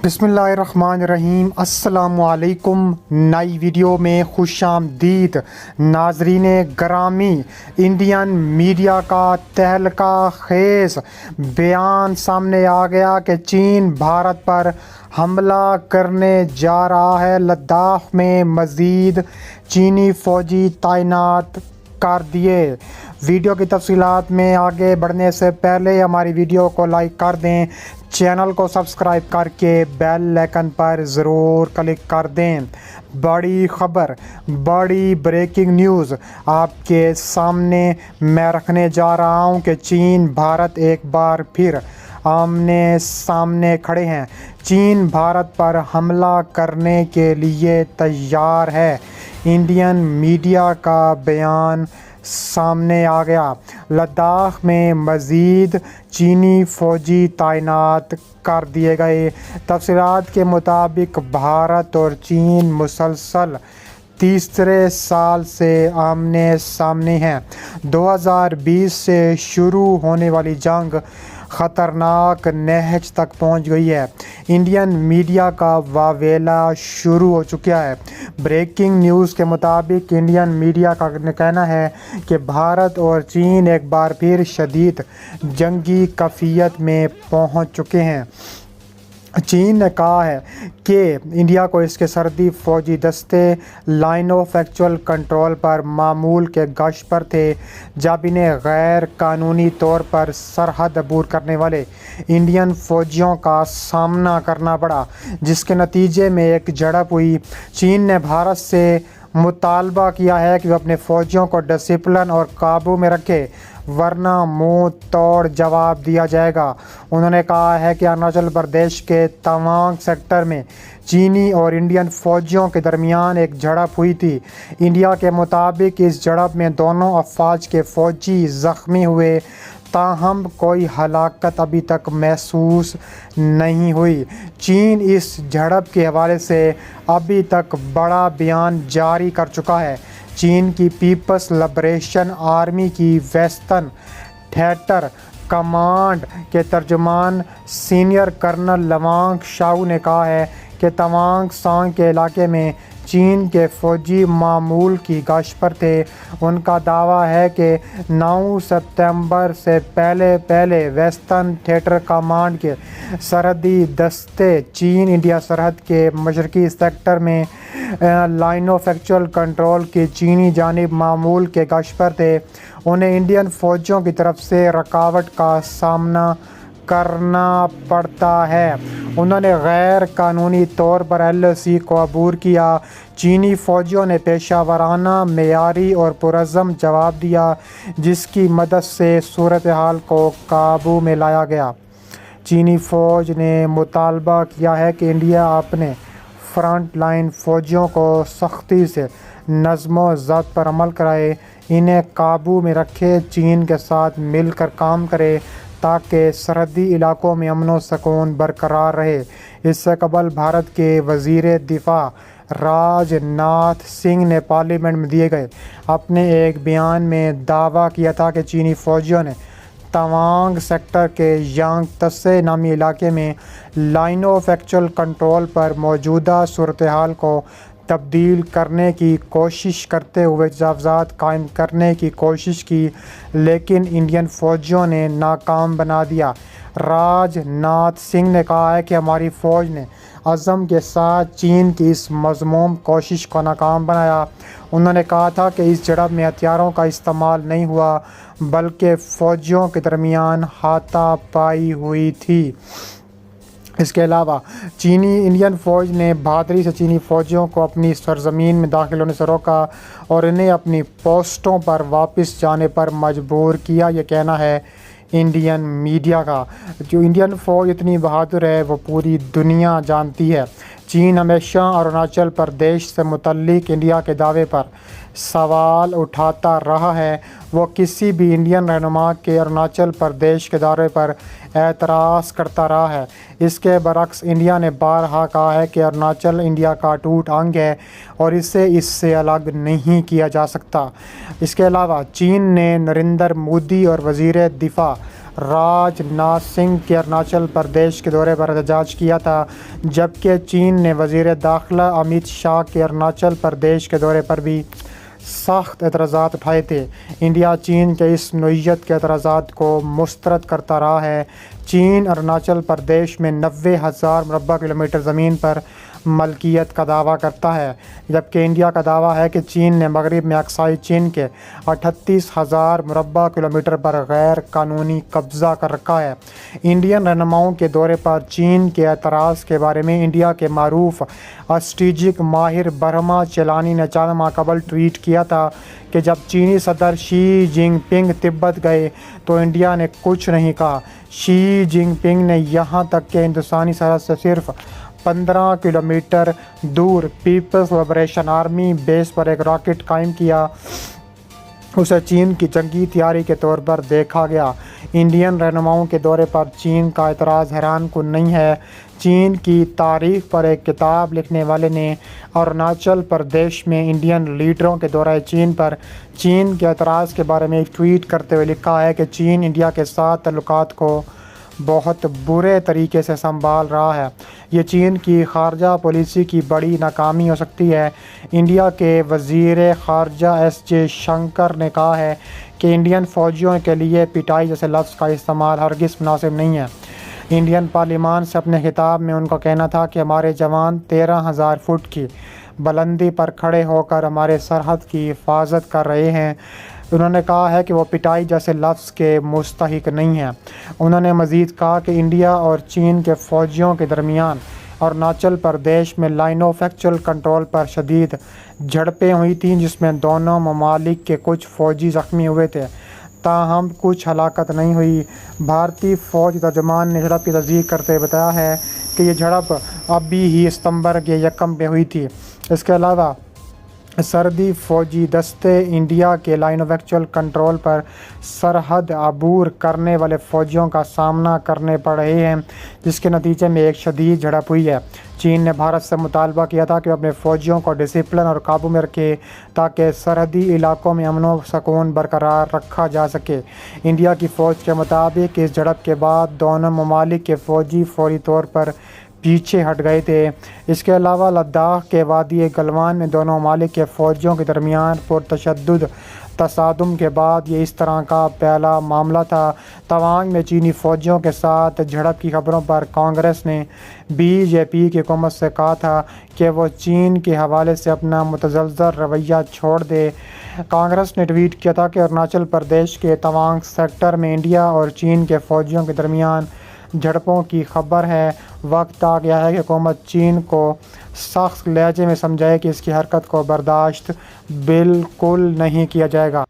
بسم اللہ الرحمن الرحیم۔ السلام علیکم۔ نئی ویڈیو میں خوش آمدید ناظرین گرامی۔ انڈین میڈیا کا تہلکہ خیز بیان سامنے آ گیا کہ چین بھارت پر حملہ کرنے جا رہا ہے۔ لداخ میں مزید چینی فوجی تعینات کر دیے۔ ویڈیو کی تفصیلات میں آگے بڑھنے سے پہلے ہماری ویڈیو کو لائک کر دیں، چینل کو سبسکرائب کر کے بیل آئیکن پر ضرور کلک کر دیں۔ بڑی خبر، بڑی بریکنگ نیوز آپ کے سامنے میں رکھنے جا رہا ہوں کہ چین بھارت ایک بار پھر آمنے سامنے کھڑے ہیں۔ چین بھارت پر حملہ کرنے کے لیے تیار ہے۔ انڈین میڈیا کا بیان سامنے آ گیا۔ لداخ میں مزید چینی فوجی تعینات کر دیے گئے۔ تفصیلات کے مطابق بھارت اور چین مسلسل تیسرے سال سے آمنے سامنے ہیں۔ 2020 سے شروع ہونے والی جنگ خطرناک نہج تک پہنچ گئی ہے۔ انڈین میڈیا کا واویلا شروع ہو چکا ہے۔ بریکنگ نیوز کے مطابق انڈین میڈیا کا کہنا ہے کہ بھارت اور چین ایک بار پھر شدید جنگی کیفیت میں پہنچ چکے ہیں۔ چین نے کہا ہے کہ انڈیا کو اس کے سرحدی فوجی دستے لائن آف ایکچوئل کنٹرول پر معمول کے گشت پر تھے جب انہیں غیر قانونی طور پر سرحد عبور کرنے والے انڈین فوجیوں کا سامنا کرنا پڑا، جس کے نتیجے میں ایک جھڑپ ہوئی۔ چین نے بھارت سے مطالبہ کیا ہے کہ وہ اپنے فوجیوں کو ڈسپلن اور قابو میں رکھے، ورنہ منہ توڑ جواب دیا جائے گا۔ انہوں نے کہا ہے کہ اروناچل پردیش کے توانگ سیکٹر میں چینی اور انڈین فوجیوں کے درمیان ایک جھڑپ ہوئی تھی۔ انڈیا کے مطابق اس جھڑپ میں دونوں افواج کے فوجی زخمی ہوئے، تاہم کوئی ہلاکت ابھی تک محسوس نہیں ہوئی۔ چین اس جھڑپ کے حوالے سے ابھی تک بڑا بیان جاری کر چکا ہے۔ چین کی پیپلز لبریشن آرمی کی ویسٹرن تھیٹر کمانڈ کے ترجمان سینئر کرنل لوانگ شاؤ نے کہا ہے کہ توانگ سانگ کے علاقے میں چین کے فوجی معمول کی گشت پر تھے۔ ان کا دعویٰ ہے کہ 9 ستمبر سے پہلے ویسٹرن تھیٹر کمانڈ کے سرحدی دستے چین انڈیا سرحد کے مشرقی سیکٹر میں لائن آف ایکچوئل کنٹرول کی چینی جانب معمول کے گشت پر تھے۔ انہیں انڈین فوجیوں کی طرف سے رکاوٹ کا سامنا کرنا پڑتا ہے۔ انہوں نے غیر قانونی طور پر LAC کو عبور کیا۔ چینی فوجیوں نے پیشہ ورانہ، معیاری اور پرعزم جواب دیا، جس کی مدد سے صورتحال کو قابو میں لایا گیا۔ چینی فوج نے مطالبہ کیا ہے کہ انڈیا اپنے فرنٹ لائن فوجیوں کو سختی سے نظم و ضبط پر عمل کرائے، انہیں قابو میں رکھے، چین کے ساتھ مل کر کام کرے تاکہ سرحدی علاقوں میں امن و سکون برقرار رہے۔ اس سے قبل بھارت کے وزیر دفاع راج ناتھ سنگھ نے پارلیمنٹ میں دیے گئے اپنے ایک بیان میں دعویٰ کیا تھا کہ چینی فوجیوں نے توانگ سیکٹر کے یانگ تسے نامی علاقے میں لائن آف ایکچوئل کنٹرول پر موجودہ صورتحال کو تبدیل کرنے کی کوشش کرتے ہوئے تجاوزات قائم کرنے کی کوشش کی، لیکن انڈین فوجیوں نے ناکام بنا دیا۔ راج ناتھ سنگھ نے کہا ہے کہ ہماری فوج نے عزم کے ساتھ چین کی اس مذموم کوشش کو ناکام بنایا۔ انہوں نے کہا تھا کہ اس جھڑپ میں ہتھیاروں کا استعمال نہیں ہوا، بلکہ فوجیوں کے درمیان ہاتھا پائی ہوئی تھی۔ اس کے علاوہ انڈین فوج نے بہادری سے چینی فوجیوں کو اپنی سرزمین میں داخل ہونے سے روکا اور انہیں اپنی پوسٹوں پر واپس جانے پر مجبور کیا۔ یہ کہنا ہے انڈین میڈیا کا۔ جو انڈین فوج اتنی بہادر ہے وہ پوری دنیا جانتی ہے۔ چین ہمیشہ اروناچل پردیش سے متعلق انڈیا کے دعوے پر سوال اٹھاتا رہا ہے۔ وہ کسی بھی انڈین رہنما کے اروناچل پردیش کے دورے پر اعتراض کرتا رہا ہے۔ اس کے برعکس انڈیا نے بارہا کہا ہے کہ اروناچل انڈیا کا اٹوٹ انگ ہے اور اسے اس سے الگ نہیں کیا جا سکتا۔ اس کے علاوہ چین نے نریندر مودی اور وزیر دفاع راجناتھ سنگھ کے اروناچل پردیش کے دورے پر احتجاج کیا تھا، جبکہ چین نے وزیر داخلہ امیت شاہ کے اروناچل پردیش کے دورے پر بھی سخت اعتراضات اٹھائے تھے۔ انڈیا چین کے اس نوعیت کے اعتراضات کو مسترد کرتا رہا ہے۔ چین اروناچل پردیش میں 90,000 مربع کلومیٹر زمین پر ملکیت کا دعویٰ کرتا ہے، جبکہ انڈیا کا دعویٰ ہے کہ چین نے مغرب میں اقصائی چین کے 38,000 مربع کلومیٹر پر غیر قانونی قبضہ کر رکھا ہے۔ انڈین رہنماؤں کے دورے پر چین کے اعتراض کے بارے میں انڈیا کے معروف اسٹریٹجک ماہر برہما چیلانی نے چند ماہ قبل ٹویٹ کیا تھا کہ جب چینی صدر شی جن پنگ تبت گئے تو انڈیا نے کچھ نہیں کہا۔ شی جن پنگ نے یہاں تک کہ ہندوستانی سرحد سے صرف 15 کلومیٹر دور پیپلز لبریشن آرمی بیس پر ایک راکٹ قائم کیا۔ اسے چین کی جنگی تیاری کے طور پر دیکھا گیا۔ انڈین رہنماؤں کے دورے پر چین کا اعتراض حیران کن نہیں ہے۔ چین کی تاریخ پر ایک کتاب لکھنے والے نے اروناچل پردیش میں انڈین لیڈروں کے دورہ چین پر چین کے اعتراض کے بارے میں ایک ٹویٹ کرتے ہوئے لکھا ہے کہ چین انڈیا کے ساتھ تعلقات کو بہت برے طریقے سے سنبھال رہا ہے۔ یہ چین کی خارجہ پالیسی کی بڑی ناکامی ہو سکتی ہے۔ انڈیا کے وزیر خارجہ ایس جے شنکر نے کہا ہے کہ انڈین فوجیوں کے لیے پٹائی جیسے لفظ کا استعمال ہرگز مناسب نہیں ہے۔ انڈین پارلیمان سے اپنے خطاب میں ان کا کہنا تھا کہ ہمارے جوان 13,000 فٹ کی بلندی پر کھڑے ہو کر ہمارے سرحد کی حفاظت کر رہے ہیں۔ انہوں نے کہا ہے کہ وہ پٹائی جیسے لفظ کے مستحق نہیں ہیں۔ انہوں نے مزید کہا کہ انڈیا اور چین کے فوجیوں کے درمیان اروناچل پردیش میں لائن آف ایکچوئل کنٹرول پر شدید جھڑپیں ہوئی تھیں، جس میں دونوں ممالک کے کچھ فوجی زخمی ہوئے تھے، تاہم کچھ ہلاکت نہیں ہوئی۔ بھارتی فوج ترجمان نے جھڑپ کی تصدیق کرتے ہوئے بتایا ہے کہ یہ جھڑپ ابھی ہی ستمبر کے 1 میں ہوئی تھی۔ اس کے علاوہ سرحدی فوجی دستے انڈیا کے لائن آف ایکچوئل کنٹرول پر سرحد عبور کرنے والے فوجیوں کا سامنا کرنے پڑ رہے ہیں، جس کے نتیجے میں ایک شدید جھڑپ ہوئی ہے۔ چین نے بھارت سے مطالبہ کیا تھا کہ وہ اپنے فوجیوں کو ڈسپلن اور قابو میں رکھے تاکہ سرحدی علاقوں میں امن و سکون برقرار رکھا جا سکے۔ انڈیا کی فوج کے مطابق اس جھڑپ کے بعد دونوں ممالک کے فوجی فوری طور پر پیچھے ہٹ گئے تھے۔ اس کے علاوہ لداخ کے وادی گلوان میں دونوں ممالک کے فوجیوں کے درمیان پرتشدد تصادم کے بعد یہ اس طرح کا پہلا معاملہ تھا۔ توانگ میں چینی فوجیوں کے ساتھ جھڑپ کی خبروں پر کانگریس نے بی جے پی کی حکومت سے کہا تھا کہ وہ چین کے حوالے سے اپنا متزلزل رویہ چھوڑ دے۔ کانگریس نے ٹویٹ کیا تھا کہ اروناچل پردیش کے توانگ سیکٹر میں انڈیا اور چین کے فوجیوں کے درمیان جھڑپوں کی خبر ہے۔ وقت آ گیا ہے کہ حکومت چین کو سخت لہجے میں سمجھائے کہ اس کی حرکت کو برداشت بالکل نہیں کیا جائے گا۔